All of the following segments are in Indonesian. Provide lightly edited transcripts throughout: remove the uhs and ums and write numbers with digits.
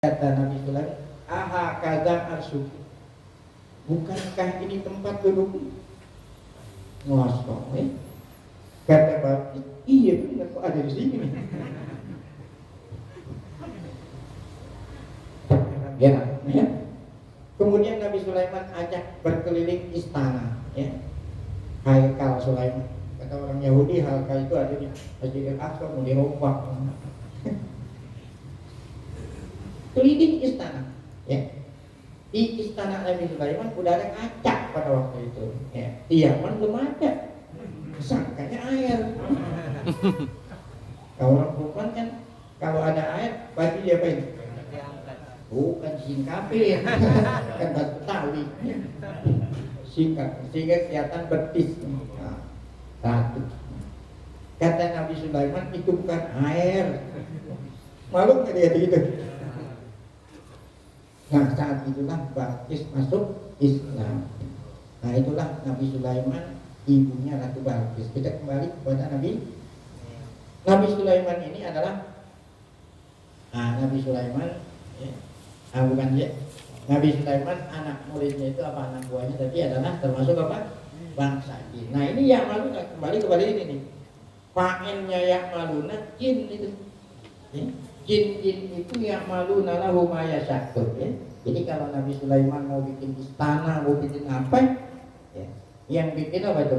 Kata Nabi Sulaiman, aha kadang arsyuku, bukankah ini tempat duduk? Ngosong, Kata Balqis, iya benar, kok ada di sini? Ya. Kemudian Nabi Sulaiman ajak berkeliling istana, Haikal Sulaiman. Kata orang Yahudi, Haikal itu ada di Masjidil Aqsa, mau dirombak. Keliling istana, Di istana Nabi Sulaiman udah ada kaca pada waktu itu, Tiaman belum ada, sangkanya air. Kalau orang perempuan kan kalau ada air pasti dia apain? Bukan singkapin, kan batu Betawi, singkap sehingga kelihatan betis. Satu. Kata Nabi Sulaiman, itu bukan air. Malu nggak dia gitu? Nah, saat itulah Balqis masuk Islam. Nah, itulah Nabi Sulaiman, ibunya Ratu Balqis. Kita kembali kepada Nabi Sulaiman ini adalah Nabi Sulaiman, Nabi Sulaiman anak muridnya itu apa, anak buahnya tadi adalah termasuk apa? Bangsa jin. Nah, ini yang malu, kembali kepada ini nih. Fa'ilnya yang maluna jin itu. Jin itu yang malu nalahu mayasyakur, Jadi kalau Nabi Sulaiman mau bikin istana, mau bikin apa, yang bikin apa itu,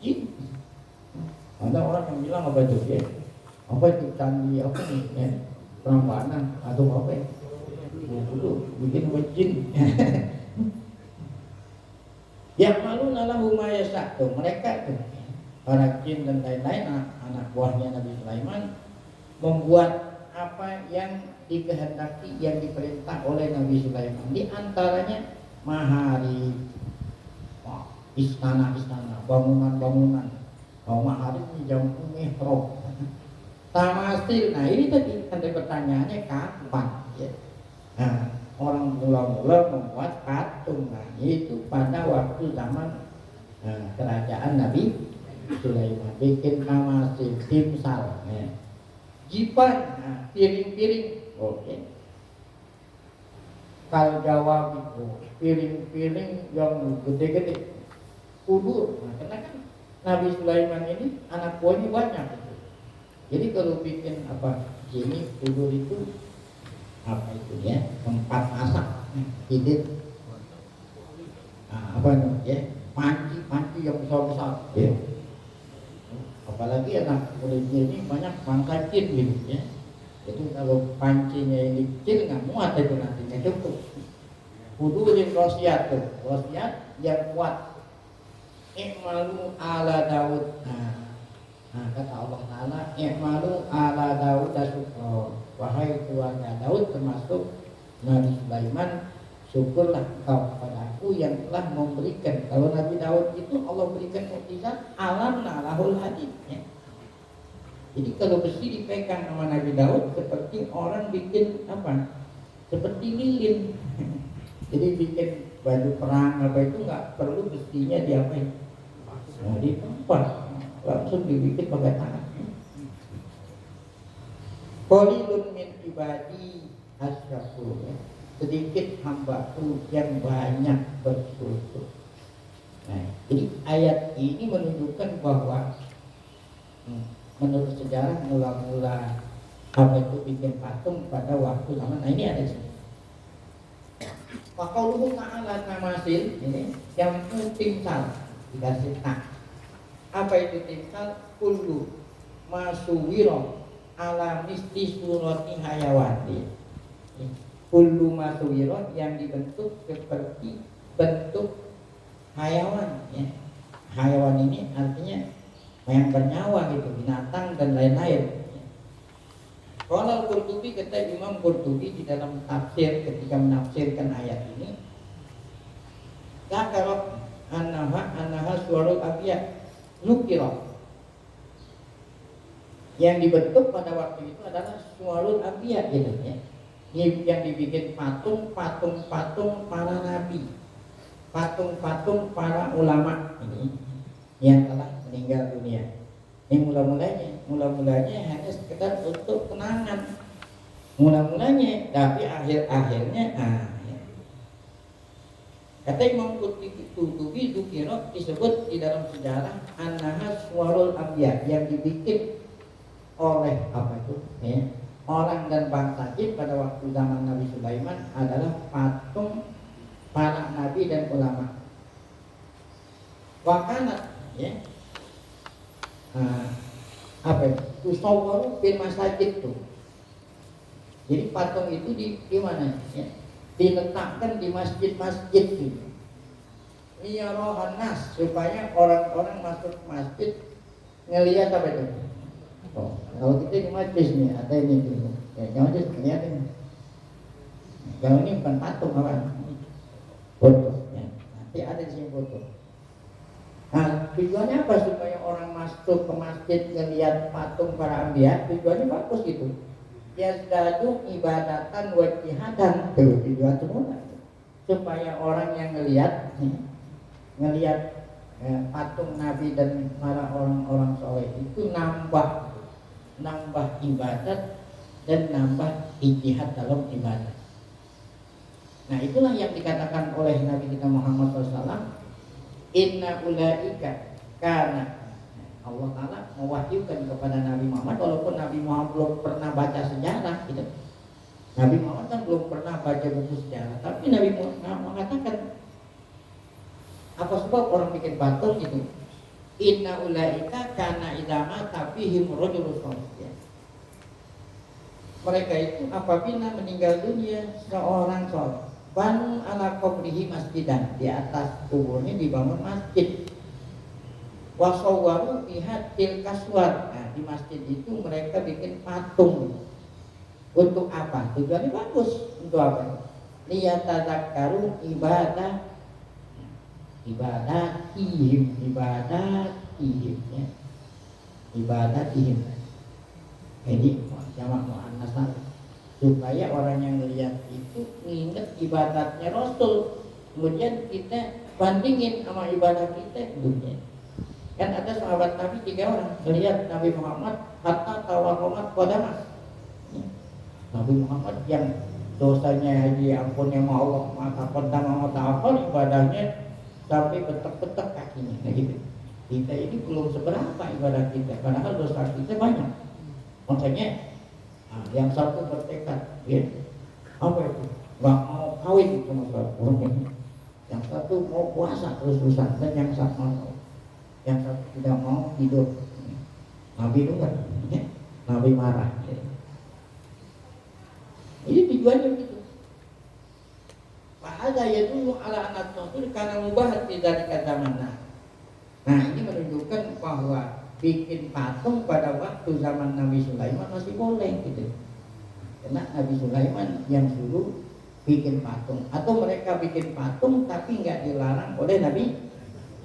jin. Ada orang yang bilang apa itu, apa itu candi apa nih, Prambanan atau apa, bikin apa jin. Yang malu nalahu mayasyakur, mereka itu para jin dan lain-lain, anak buahnya Nabi Sulaiman, membuat apa yang dikehendaki, yang diperintah oleh Nabi Sulaiman. Di antaranya mahari, istana-istana, bangunan-bangunan. Mahari ini jam mihrab, tamasil. Nah, ini tadi ada pertanyaannya kapan? Orang mula-mula membuat patung. Nah, itu pada waktu zaman kerajaan Nabi Sulaiman, bikin tamasil, timsal, jipan, piring-piring, Kalau Jawa itu piring-piring yang gede-gede, kudur. Nah, karena kan Nabi Sulaiman ini anak buahnya banyak itu. Jadi kalau bikin apa sini kudur itu apa itu tempat masak, hidit, apa namanya, panci yang besar-besar, Apalagi anak muridnya ini banyak bangsa jin gitu, Jadi kalau pancinya ini kecil nggak muat itu nantinya cukup. Kudu yang rosiat tuh, rosiat yang kuat. I'malu ala Daud. Nah, kata Allah Taala, I'malu ala Daud syukra. Wahai keluarga Daud termasuk Nabi Sulaiman, syukurlah engkau kepada aku yang telah memberikan. Kalau Nabi Daud itu Allah berikan mukjizat alam lahul hadid, Jadi kalau besi dipegang sama Nabi Daud seperti orang bikin apa? Seperti lilin. Jadi bikin baju perang apa itu nggak perlu besinya diapain? Di tempat langsung dibikin pakai tangan. Qalilun min ibadi asyakur, sedikit hambaku yang banyak bersyukur. Nah, jadi ayat ini menunjukkan bahwa menurut sejarah mula-mula apa itu bikin patung pada waktu zaman. Nah, ini ada di sini. Waqauluhu ta'ala tamasil, ini yang timsal dikasih tak. Apa itu timsal? Kullu masuwiro ala misli surati hayawati. Kullu masuwiro yang dibentuk seperti bentuk hayawan, Hayawan ini artinya yang bernyawa gitu, binatang dan lain-lain. Kalau Qurtubi, kata Imam Qurtubi di dalam tafsir ketika menafsirkan ayat ini, zakarot annaha suwarul abiyat nukirah. Yang dibentuk pada waktu itu adalah suwarul abiyat gitu, Yang dibikin patung para nabi, patung para ulama ini yang telah meninggal dunia. Ini mula-mulanya hanya sekedar untuk kenangan. mula-mulanya, tapi akhir-akhirnya ya. Kata Imam Qurtubi Dzukira disebut di dalam sejarah annaha suwarul anbiya, yang dibikin oleh apa itu ya, orang dan bangsa jin pada waktu zaman Nabi Sulaiman adalah patung para nabi dan ulama. Wakana ya, apa itu? Tusawwaru bil masajid tuh. Jadi patung itu di mana? Ya? Diletakkan di masjid-masjid gitu. Liyarahan nas, supaya orang-orang masuk masjid ngelihat apa itu? Oh, kalau kita di majlis nih, ada ini gitu. Ya, jangan just ngeliatin. Kalau ini bukan patung apa? Foto. Ya. Nanti ada di sini foto. Nah, tujuannya apa? Supaya orang masuk ke masjid ngelihat patung para anbiya. Tujuannya bagus gitu. Yazdadu ibadatan wa jihadan, tuh tujuan semua, supaya orang yang ngelihat patung nabi dan para orang-orang soleh itu nambah ibadat dan nambah ijtihad dalam ibadah. Nah, itulah yang dikatakan oleh Nabi kita Muhammad SAW, inna ulaika kana, Allah Ta'ala mewahyukan kepada Nabi Muhammad, walaupun Nabi Muhammad belum pernah baca sejarah gitu. Nabi Muhammad kan belum pernah baca buku sejarah, tapi Nabi Muhammad mengatakan apa sebab orang bikin patung gitu. Inna ulaika kana idama fihim rajulun salih. Mereka itu apabila meninggal dunia seorang saleh, banu ala qabrihi masjidan, di atas kuburnya dibangun masjid. Wasawwaru biha tilkaswar. Nah, di masjid itu mereka bikin patung. Untuk apa? Tujuannya bagus. Untuk apa? Liyatadzakkaru ibadatihim ya. Ibadatihim. Jadi jamak muannats, supaya orang yang melihat itu ingat ibadatnya Rasul. Kemudian kita bandingin sama ibadah kita dunia. Kan ada sahabat Nabi 3 orang melihat Nabi Muhammad hatta tawarrumat qadamah. Nabi Muhammad yang dosanya diampuni sama Allah, maka qadamah ta'akhir, ibadahnya sampai betek-betek kakinya. Nah gitu. Kita ini belum seberapa ibadah kita, padahal dosa kita banyak. Makanya yang satu bertekad, ya, apa itu? Gak mau kawin sama orang. Yang satu mau puasa terus-terusan, dan yang satu tidak mau hidup. Nabi dengar, ya? Nabi marah. Ya. Ini tujuannya begitu. Fahadha yadullu ala anna rasul kana mubahat fi dzalika zaman. Nah, ini menunjukkan bahwa bikin patung pada waktu zaman Nabi Sulaiman masih boleh gitu. Karena Nabi Sulaiman yang suruh bikin patung, atau mereka bikin patung tapi nggak dilarang oleh Nabi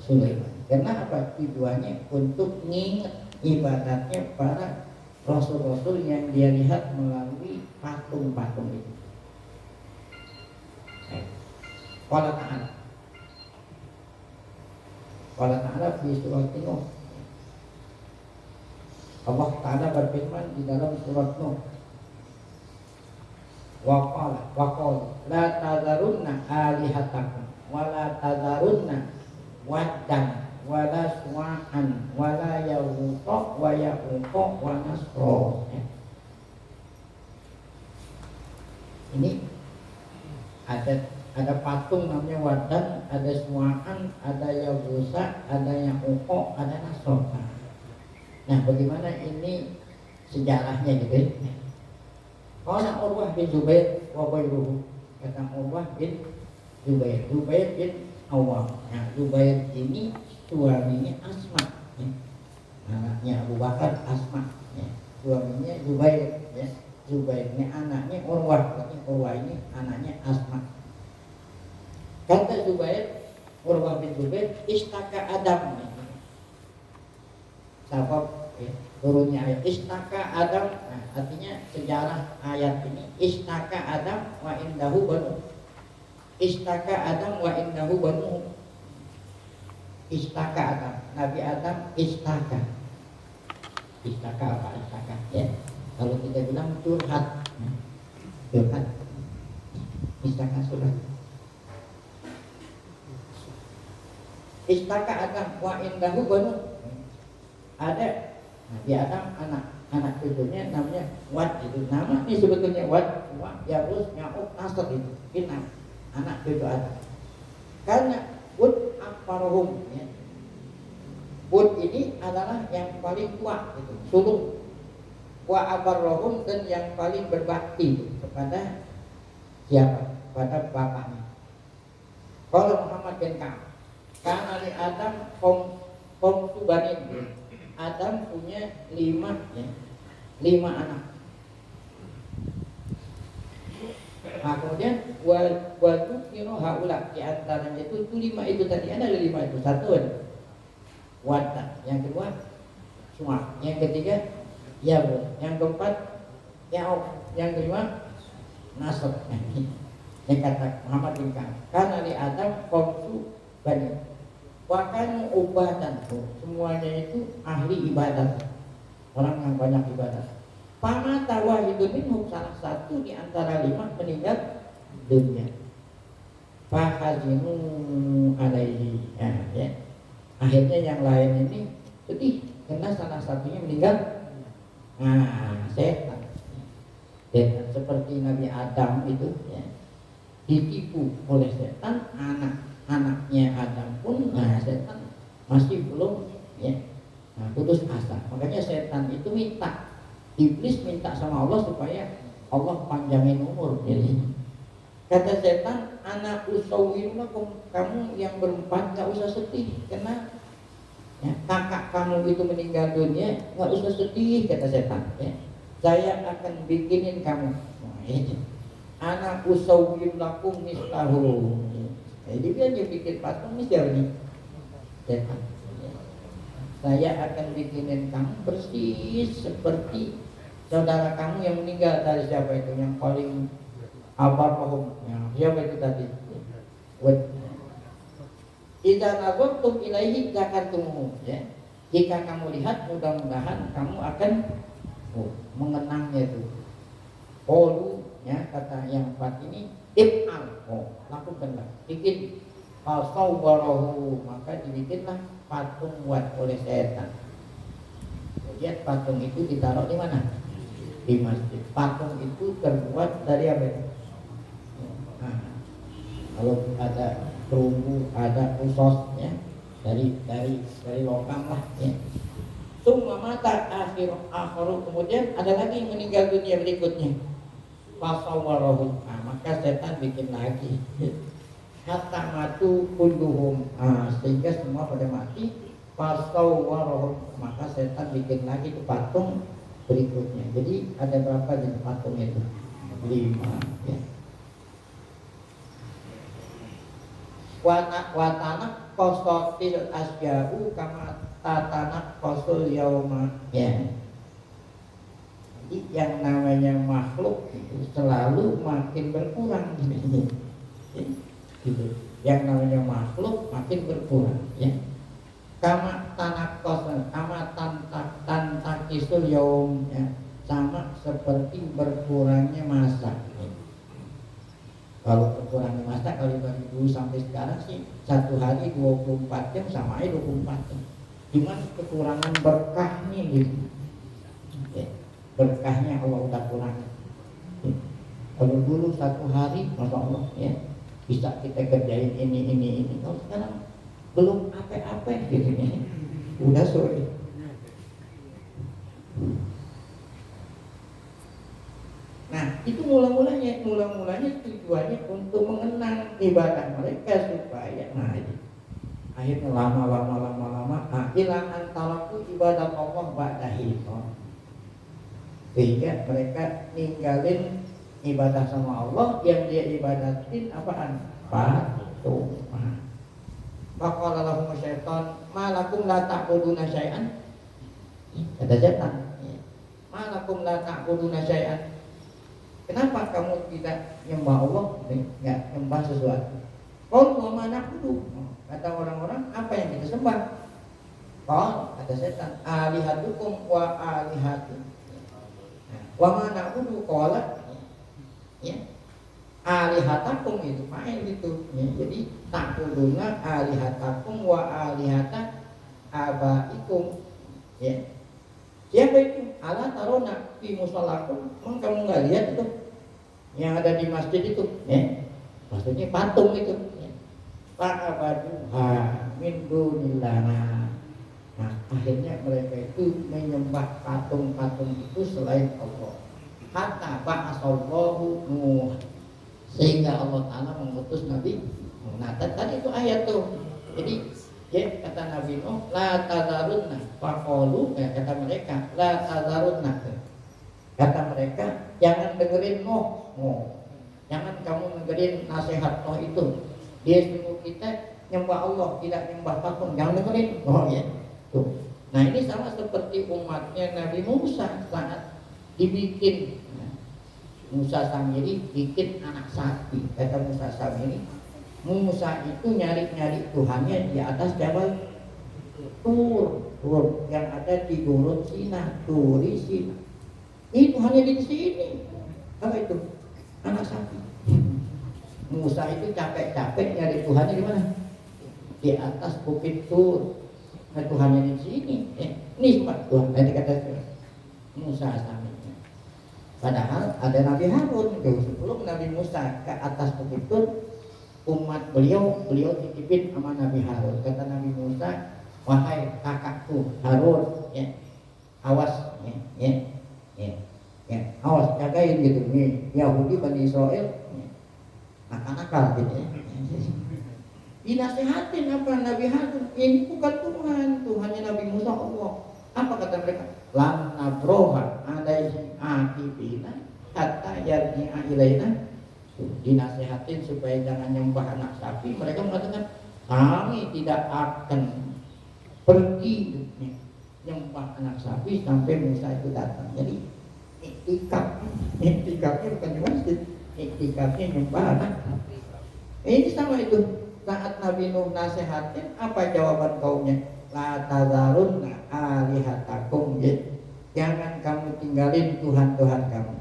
Sulaiman. Karena apa? Tujuannya untuk nginget ibadatnya para rasul-rasul yang dia lihat melalui patung-patung itu. Qala Ta'ala fi surat Nuh. Allah Ta'ala berfirman di dalam surat Nuh. Wa qala la tazarunna alihatakum wa la tazarunna waddan wala suwa'an wala yawuqa wa ya'uqa wa nasra. Ini ada patung namanya Waddan, ada Suwa'an, ada Yawusa, ada Ya'uqa, ada Nasra. Nah, bagaimana ini sejarahnya gitu? Qala Urwah bin Zubair wa ghairuhu. Kata Urwah bin Zubair bin Awwam. Nah, Zubair ini suaminya Asma, ya. Anaknya Abu Bakar Asma, ya. Suaminya Zubair, ya. Zubair ini anaknya Urwah, berarti Urwah ini anaknya Asma. Kata Zubair, Urwah bin Zubair, istaka Adam. Sabab ya, turunnya ayat istaka Adam. Nah, artinya sejarah ayat ini istaka Adam wa indahu banu. Istaka Adam wa indahu banu. Istaka Adam, Nabi Adam istaka. Istaka apa? Istaka ya. Kalau kita bilang curhat. Tuhan istaka surat istaka Adam wa indahu banu ada di Adam anak cucunya namanya Wad itu nama ini sebetulnya Wad Yabus Ya'uq Nasr itu Inam anak cucu Adam karena Wud Akbarohum ya. Wud ini adalah yang paling tua itu sulung wa Akbarohum dan yang paling berbakti kepada siapa? Pada bapaknya. Kalau Muhammad bin Ka'ab karena Ali Adam kaum Subanin Adam punya 5 anak. Nah, kemudian wadu kiro haula di antaranya itu 5 itu tadi ada 5 itu satu Wada, yang kedua Suma, yang ketiga Yabun, yang keempat Ya'uq, yang kelima Nasr. Yang kata Muhammad bin Ka'ab karena di Adam kaum Subanin bahkan ubatan semuanya itu ahli ibadat orang yang banyak ibadat. Pama tawahidun minhum salah satu di antara 5 meninggal dunia. Fahazinu alaihi ya. Akhirnya yang lain ini sedih karena salah satunya meninggal. Nah, setan seperti Nabi Adam itu ya, ditipu oleh setan anaknya Adam pun setan masih belum ya putus asa. Makanya setan itu iblis minta sama Allah supaya Allah panjangin umur. Jadi kata setan anak usawwirunakum kamu yang berempat gak usah sedih karena ya, kakak kamu itu meninggal dunia gak usah sedih kata setan ya. Saya akan bikinin kamu anak usawwirunakum mislahu. Jadi dia bikin patung ini siapa nih? Setan. Saya akan bikinin kamu persis seperti saudara kamu yang meninggal dari siapa itu yang paling almarhum. Siapa itu tadi? Idza nazartum ilaihi zakartumuhu ya. Jika kamu lihat mudah-mudahan kamu akan mengenangnya itu. Qalu ya kata yang empat ini ib'al lakukanlah bikin fasawwarahu maka dibikinlah patung buat oleh setan. Kemudian patung itu ditaruh di mana? Di masjid. Patung itu terbuat dari apa? Nah, kalau ada perunggu, ada usos ya, dari logam lah ya. Summa mata akhiru kemudian ada lagi yang meninggal dunia berikutnya. Fasawwarahu maka setan bikin lagi hatta matu kulluhum sehingga semua pada mati. Fasawwarahu maka setan bikin lagi itu patung berikutnya. Jadi ada berapa jenis patung itu? 5 ya. Watanak kosotil asyahu kama tatanak kosul yauma ya. Jadi yang namanya makhluk itu selalu makin berkurang gitu. Yang namanya makhluk makin berkurang ya. Kama tanak kosul kama tantakisul yaum ya. Sama seperti berkurangnya masa. Kalau berkurangnya masa kalau dari dulu sampai sekarang sih 1 hari 24 jam sama aja 24 jam. Cuman kekurangan berkahnya gitu. Ya. Berkahnya Allah udah kurangi. Ya. Kalau dulu 1 hari Masya Allah ya bisa kita kerjain ini. Kalau sekarang belum apa-apa gitu ya. Udah sore. Nah itu mula-mulanya tujuannya untuk mengenang ibadah mereka supaya akhirnya lama hilang antaraku ibadah Allah ba'dahi sehingga mereka ninggalin ibadah sama Allah yang dia ibadatin apaan? Patung. Faqala lahum syaitan ma lakum la ta'buduna syai'an kata setan ma lakum la ta'buduna syai'an. Kenapa kamu tidak nyembah Allah, nggak nyembah sesuatu? Qalu wa ma na'budu. Kata orang-orang, apa yang kita sembah? Qal kata setan, alihatukum wa alihatu. Wa ma na'budu qala ya. Alihatakum itu fa'il itu ya. Jadi ta'buduna alihatakum wa alihata abaikum ya. Siapa itu? Ala tarona fi musallakum. Emang kamu nggak lihat itu yang ada di masjid itu ya? Maksudnya patung itu ya. Fa'abaduha min dunillah. Nah akhirnya mereka itu menyembah patung-patung itu selain Allah. Hatta ba'asallahu Nuh, sehingga Allah Ta'ala mengutus Nabi. Nah tadi itu ayat tuh. Jadi ya kata Nabi Nuh, la tazarunna faqalu, kata mereka la tazarunna, kata mereka jangan dengerin Nuh, jangan kamu dengerin nasihat Nuh itu. Dia suruh kita nyembah Allah, tidak nyembah patung, jangan dengerin. Oh ya tuh. Nah ini sama seperti umatnya Nabi Musa saat dibikin Musa Samiri bikin anak sapi. Kata Musa Samiri, Musa itu nyari-nyari Tuhannya di atas Jabal Tur yang ada di Gurun Sina, Turi Sina. Ini Tuhannya di sini. Apa itu? Anak sapi. Musa itu capek-capek nyari Tuhannya di mana? Di atas Bukit Tur. Nah Tuhannya di sini. Ini Pak Tuhan. Tadi kata Musa Samiri. Padahal ada Nabi Harun tuh. Sebelum Nabi Musa ke atas Bukit Tur, umat beliau titipin sama Nabi Harun. Kata Nabi Musa, wahai kakakku Harun, ya, awas, awas jagain gitu nih Yahudi Bani Israel, nakal-nakal gitu ya. Dinasihatin apa Nabi Harun? Ini bukan Tuhan, Tuhannya Nabi Musa Allah. Apa kata mereka? Lan nabroha alaihi akibina hatta yarji'a ilaina. Dinasihatin supaya jangan nyembah anak sapi. Mereka mengatakan kami tidak akan pergi nyembah anak sapi sampai Musa itu datang. Jadi iktikafnya bukan di masjid, iktikafnya nyembah anak sapi. Ini sama itu. Saat Nabi Nuh nasihatin, apa jawaban kaumnya? La tazarunna alihatakum, jangan kamu tinggalin Tuhan-Tuhan kamu.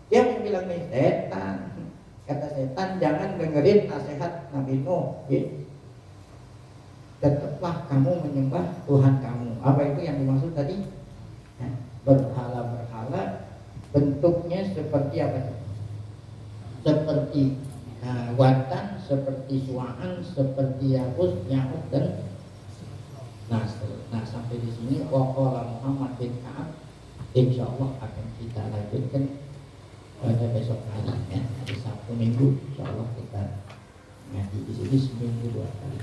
Dia yang bilang nih setan. Kata setan, jangan dengerin nasihat Nabi Nuh, tetaplah kamu menyembah Tuhan kamu. Apa itu yang dimaksud tadi? Berhala-berhala bentuknya seperti apa? Seperti Watan, seperti Su'an, seperti Yahus, Yahud dan Nasr. Nah sampai di sini waqala Muhammad bin Ka'ab. Insya Allah akan kita lanjutkan pada besok hari ya, hari Sabtu Minggu. Insya Allah kita ngaji di sini seminggu 2 kali.